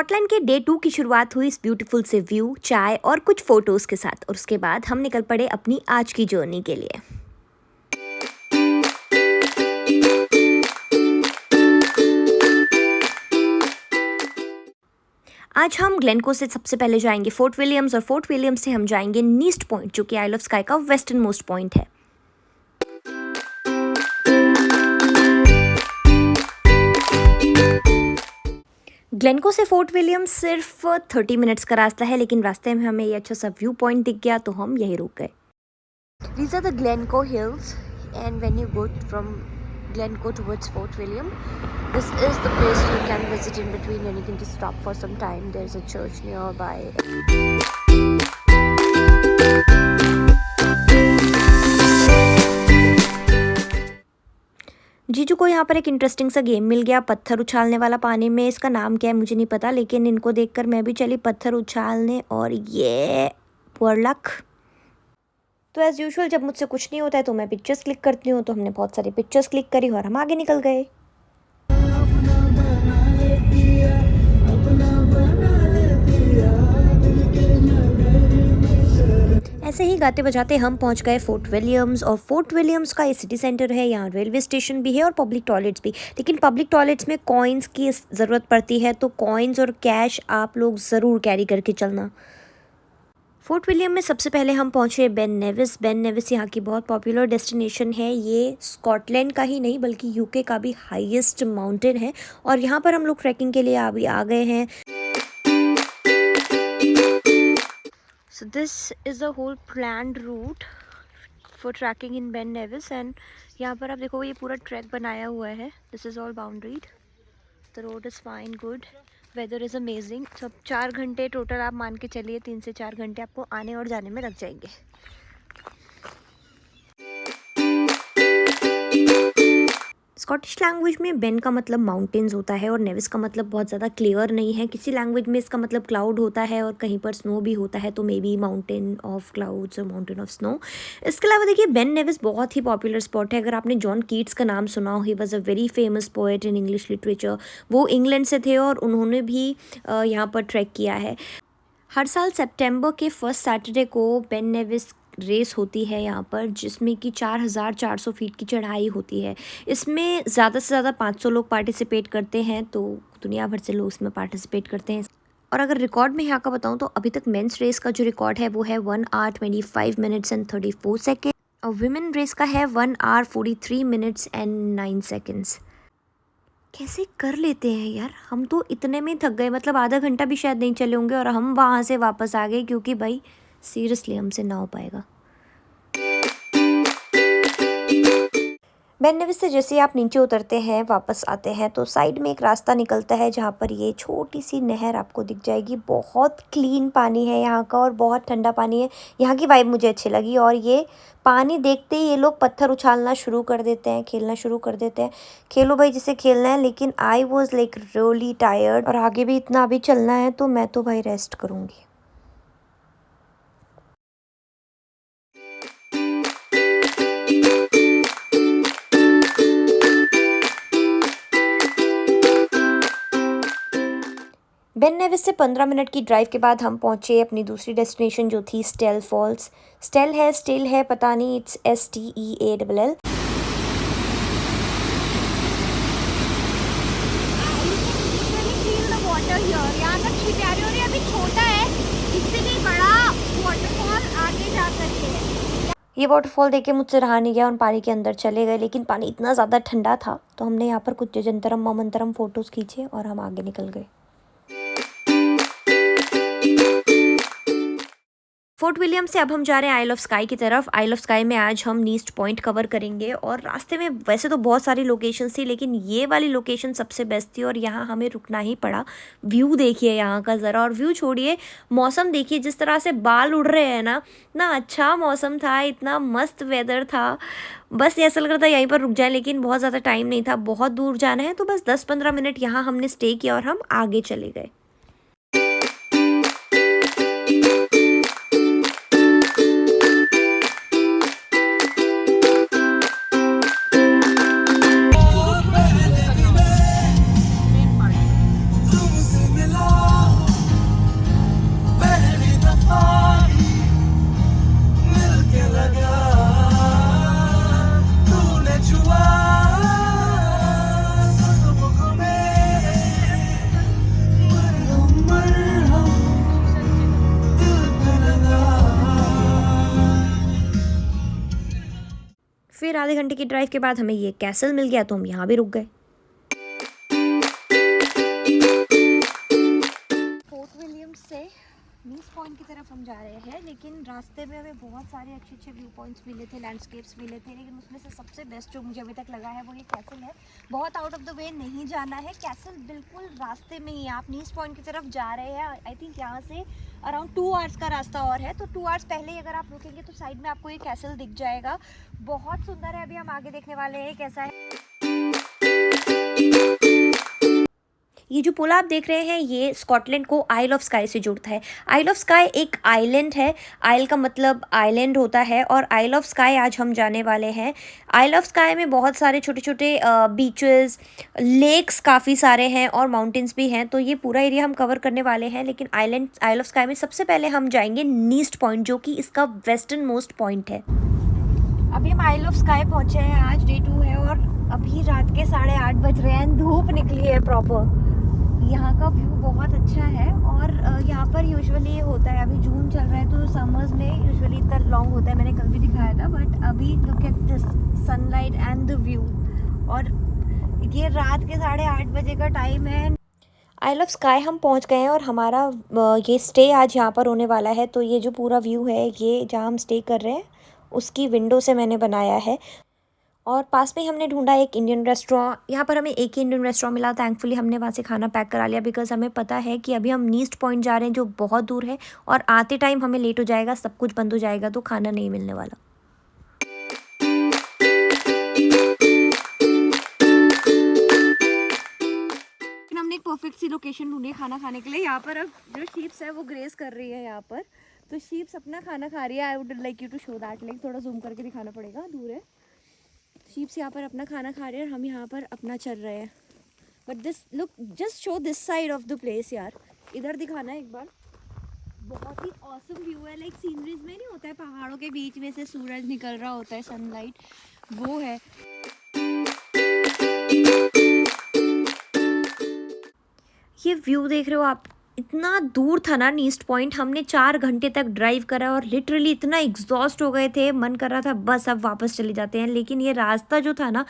Scotland के day 2 की शुरुआत हुई इस ब्यूटीफुल से व्यू, चाय और कुछ फोटोज के साथ, और उसके बाद हम निकल पड़े अपनी आज की जर्नी के लिए। आज हम ग्लेनकों से सबसे पहले जाएंगे फोर्ट विलियम्स, और फोर्ट विलियम्स से हम जाएंगे नीस्ट पॉइंट, जो कि आइल ऑफ स्काई का वेस्टर्न मोस्ट पॉइंट है। ग्लेनको से फोर्ट विलियम्स सिर्फ 30 मिनट्स का रास्ता है, लेकिन रास्ते में हमें ये अच्छा सा व्यू पॉइंट दिख गया तो हम यहीं रुक गए। These are the Glencoe hills, and when you go from Glencoe towards Fort William, this is the place you can visit in between, and you can just stop for some time. There's a church nearby. जीजू को यहाँ पर एक interesting सा game मिल गया, पत्थर उछालने वाला पानी में। इसका नाम क्या है मुझे नहीं पता, लेकिन इनको देखकर मैं भी चली पत्थर उछालने, और ये पुअर लक। तो एज़ यूजुअल जब मुझसे कुछ नहीं होता है तो मैं पिक्चर्स क्लिक करती हूँ, तो हमने बहुत सारी पिक्चर्स क्लिक करी और हम आगे निकल गए। ऐसे ही गाते बजाते हम पहुंच गए फोर्ट विलियम्स, और फोर्ट विलियम्स का ये सिटी सेंटर है। यहाँ रेलवे स्टेशन भी है और पब्लिक टॉयलेट्स भी, लेकिन पब्लिक टॉयलेट्स में कॉइन्स की ज़रूरत पड़ती है, तो कॉइन्स और कैश आप लोग ज़रूर कैरी करके चलना। फोर्ट विलियम में सबसे पहले हम पहुंचे बेन नेविस। बेन नेविस यहाँ की बहुत पॉपुलर डेस्टिनेशन है। ये स्कॉटलैंड का ही नहीं बल्कि यूके का भी हाईएस्ट माउंटेन है, और यहाँ पर हम लोग ट्रैकिंग के लिए अभी आ गए हैं। So this is the whole planned route for trekking in Ben Nevis, and यहाँ पर आप देखो ये पूरा ट्रैक बनाया हुआ है। This is all boundaried. The road is fine, good. Weather is amazing. सब 4 घंटे टोटल आप मान के चलिए, 3 से 4 घंटे आपको आने और जाने में लग जाएंगे। स्कॉटिश लैंग्वेज में बेन का मतलब माउंटेन्स होता है, और नेविस का मतलब बहुत ज़्यादा क्लियर नहीं है। किसी लैंग्वेज में इसका मतलब क्लाउड होता है, और कहीं पर स्नो भी होता है, तो may be mountain of clouds और माउंटेन ऑफ स्नो। इसके अलावा देखिए बेन नेविस बहुत ही पॉपुलर स्पॉट है। अगर आपने जॉन कीट्स का नाम सुना हो, he was a very famous poet in English literature. वो इंग्लैंड से थे और उन्होंने भी यहाँ पर ट्रैक किया है। हर साल सितंबर के फर्स्ट सैटरडे को बेन नेविस रेस होती है यहाँ पर, जिसमें कि 4400 फीट की चढ़ाई होती है। इसमें ज़्यादा से ज़्यादा 500 लोग पार्टिसिपेट करते हैं, तो दुनिया भर से लोग इसमें पार्टिसिपेट करते हैं। और अगर रिकॉर्ड में यहाँ का बताऊँ तो अभी तक मेंस रेस का जो रिकॉर्ड है वो है 1 hour 25 minutes and 34 seconds, और विमेन रेस का है 1 hour 43 minutes and 9 seconds। कैसे कर लेते हैं यार, हम तो इतने में थक गए, मतलब आधा घंटा भी शायद नहीं चले होंगे और हम वहाँ से वापस आ गए, क्योंकि भाई सीरियसली हमसे ना हो पाएगा। बेन नेविस से जैसे आप नीचे उतरते हैं वापस आते हैं, तो साइड में एक रास्ता निकलता है जहाँ पर ये छोटी सी नहर आपको दिख जाएगी। बहुत क्लीन पानी है यहाँ का, और बहुत ठंडा पानी है। यहाँ की वाइब मुझे अच्छी लगी, और ये पानी देखते ही ये लोग पत्थर उछालना शुरू कर देते हैं, खेलना शुरू कर देते हैं। खेलो भाई जिसे खेलना है, लेकिन I was like really tired, और आगे भी इतना अभी चलना है, तो मैं तो भाई रेस्ट करूँगी। बेन नेविस से 15 मिनट की ड्राइव के बाद हम पहुंचे अपनी दूसरी डेस्टिनेशन, जो थी स्टेल फॉल्स। स्टिल है पता नहीं, इट्स STEALL। यहाँ तक प्यारी हो रही है, अभी छोटा है इसलिए बड़ा वाटरफॉल आगे जा करके है। ये वाटरफॉल देख के मुझसे रहा नहीं गया, उन पानी के अंदर चले गए, लेकिन पानी इतना ज़्यादा ठंडा था तो हमने यहाँ पर कुछ जंतरम मंतरम फ़ोटोज़ खींचे और हम आगे निकल गए। फोर्ट विलियम से अब हम जा रहे हैं आइल ऑफ स्काई की तरफ। आइल ऑफ स्काई में आज हम नीस्ट पॉइंट कवर करेंगे, और रास्ते में वैसे तो बहुत सारी लोकेशन थी, लेकिन ये वाली लोकेशन सबसे बेस्ट थी, और यहाँ हमें रुकना ही पड़ा। व्यू देखिए यहाँ का ज़रा, और व्यू छोड़िए, मौसम देखिए, जिस तरह से बाल उड़ रहे हैं ना, इतना अच्छा मौसम था, इतना मस्त वेदर था। बस ऐसा लग रहा था यहीं पर रुक जाए, लेकिन बहुत ज़्यादा टाइम नहीं था, बहुत दूर जाना है, तो बस 10-15 मिनट यहाँ हमने स्टे किया और हम आगे चले गए। फिर आधे घंटे की ड्राइव के बाद हमें ये कैसल मिल गया तो हम यहाँ भी रुक गए। फोर्ट विलियम से नीस पॉइंट की तरफ हम जा रहे हैं, लेकिन रास्ते में हमें बहुत सारे अच्छे अच्छे व्यू पॉइंट्स मिले थे, लैंडस्केप्स मिले थे, लेकिन उसमें से सबसे बेस्ट जो मुझे अभी तक लगा है वो ये कैसल है। बहुत आउट ऑफ द वे नहीं जाना है, कैसल बिल्कुल रास्ते में ही है। आप नीस पॉइंट की तरफ जा रहे हैं, आई थिंक यहाँ से अराउंड 2 आवर्स का रास्ता और है, तो 2 आवर्स पहले ही अगर आप रुकेंगे तो साइड में आपको ये कैसल दिख जाएगा। बहुत सुंदर है। अभी हम आगे देखने वाले हैं कैसा है। ये जो पुल आप देख रहे हैं ये स्कॉटलैंड को आइल ऑफ स्काई से जोड़ता है। आइल ऑफ स्काई एक आइलैंड है। आइल का मतलब आइलैंड होता है और आइल ऑफ स्काई आज हम जाने वाले हैं। आइल ऑफ स्काई में बहुत सारे छोटे छोटे बीचेस, लेक्स काफ़ी सारे हैं और माउंटेन्स भी हैं, तो ये पूरा एरिया हम कवर करने वाले हैं। लेकिन आइल ऑफ स्काई में सबसे पहले हम जाएंगे नीस्ट पॉइंट, जो कि इसका वेस्टर्न मोस्ट पॉइंट है। अभी हम आइल ऑफ स्काई पहुँचे हैं, आज डे 2 है और अभी रात के 8:30 बज रहे हैं, धूप निकली है प्रॉपर। यहाँ का व्यू बहुत अच्छा है और यहाँ पर यूजुअली ये होता है, अभी जून चल रहा है तो समर्स में यूजुअली इतना लॉन्ग होता है, मैंने कल भी दिखाया था, बट अभी look at this sunlight and the view. और ये रात के 8:30 बजे का टाइम है। आइल ऑफ स्काई हम पहुँच गए हैं और हमारा ये स्टे आज यहाँ पर होने वाला है। तो ये जो पूरा व्यू है ये जहाँ हम स्टे कर रहे हैं उसकी विंडो से मैंने बनाया है। और पास में हमने ढूंढा एक इंडियन रेस्टोरेंट। यहाँ पर हमें एक ही इंडियन रेस्टोरेंट मिला, थैंकफुली हमने वहाँ से खाना पैक करा लिया, बिकॉज हमें पता है कि अभी हम नीस्ट पॉइंट जा रहे हैं जो बहुत दूर है और आते टाइम हमें लेट हो जाएगा, सब कुछ बंद हो जाएगा, तो खाना नहीं मिलने वाला। हमने एक परफेक्ट सी लोकेशन ढूंढी खाना खाने के लिए। यहाँ पर अब जो शीप्स है वो ग्रेस कर रही है यहाँ पर, तो शीप्स अपना खाना खा रही है। I would like you to show that, like थोड़ा जूम करके दिखाना पड़ेगा, दूर है। शीप्स यहाँ पर अपना खाना खा रहे हैं और हम यहाँ पर अपना चल रहे हैं। But this look, just show this side of the place यार, इधर दिखाना है एक बार। बहुत ही ऑसम व्यू है, लाइक सीनरीज में नहीं होता है पहाड़ों के बीच में से सूरज निकल रहा होता है, सनलाइट, वो है। ये व्यू देख रहे हो आप, इतना दूर था ना नीस्ट पॉइंट, हमने 4 घंटे तक ड्राइव करा और लिटरली इतना एग्जॉस्ट हो गए थे, मन कर रहा था बस अब वापस चले जाते हैं। लेकिन ये रास्ता जो था ना,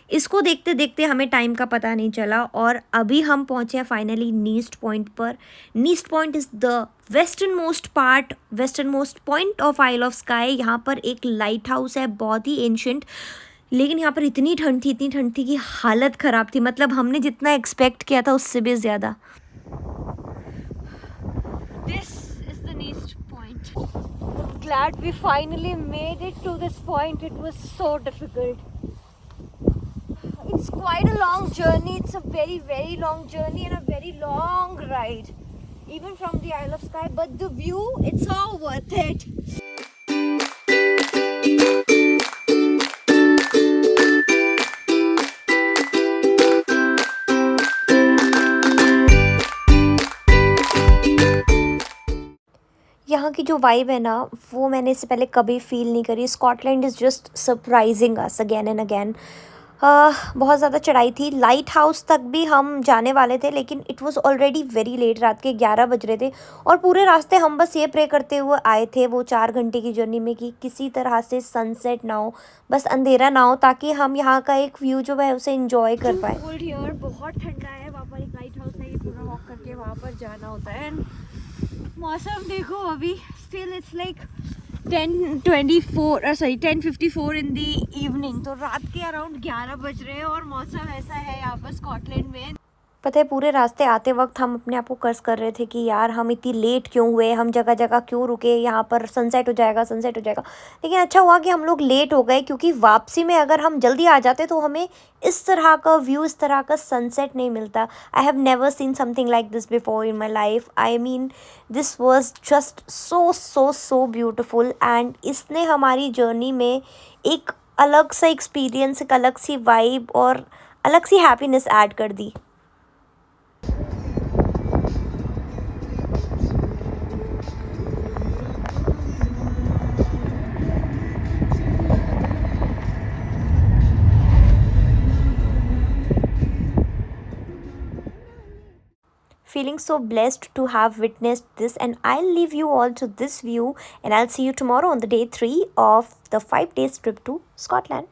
इसको देखते देखते हमें टाइम का पता नहीं चला और अभी हम पहुंचे हैं फाइनली नीस्ट पॉइंट पर। Neist point is the westernmost point of Isle of Skye. यहाँ पर एक लाइट हाउस है, बहुत ही एंशिएंट, लेकिन यहाँ पर इतनी ठंड थी कि हालत ख़राब थी। मतलब हमने जितना एक्सपेक्ट किया था उससे भी ज़्यादा। This is the Neast Point. I'm glad we finally made it to this point. It was so difficult. It's quite a long journey. It's a very, very long journey and a very long ride, even from the Isle of Skye. But the view, it's all worth it. यहाँ की जो vibe है ना, वो मैंने इससे पहले कभी फील नहीं करी। Scotland is just surprising us again and again. बहुत ज़्यादा चढ़ाई थी, लाइट हाउस तक भी हम जाने वाले थे, लेकिन it was already very late, रात के 11 बज रहे थे और पूरे रास्ते हम बस ये प्रे करते हुए आए थे वो 4 घंटे की जर्नी में कि किसी तरह से सनसेट ना हो, बस अंधेरा ना हो, ताकि हम यहाँ का एक व्यू जो है उसे इंजॉय कर पाए। बहुत ठंडा है, वहाँ पर एक लाइट हाउस है, ये पूरा वॉक करके वहाँ पर जाना होता है। मौसम देखो अभी still it's like 10:54 in the evening, तो रात के अराउंड 11 बज रहे हैं और मौसम ऐसा है यहाँ पर स्कॉटलैंड में। पता है पूरे रास्ते आते वक्त हम अपने आप को कर्ज कर रहे थे कि यार हम इतनी लेट क्यों हुए, हम जगह जगह क्यों रुके, यहाँ पर सनसेट हो जाएगा। लेकिन अच्छा हुआ कि हम लोग लेट हो गए, क्योंकि वापसी में अगर हम जल्दी आ जाते तो हमें इस तरह का व्यू, इस तरह का सनसेट नहीं मिलता। I have never seen something like this before in my life. I mean this was just so beautiful and इसने हमारी जर्नी में एक अलग सा एक्सपीरियंस, एक अलग सी वाइब और अलग सी हैप्पीनेस ऐड कर दी। Feeling so blessed to have witnessed this, and I'll leave you all to this view, and I'll see you tomorrow on the day 3 of the 5 days trip to Scotland.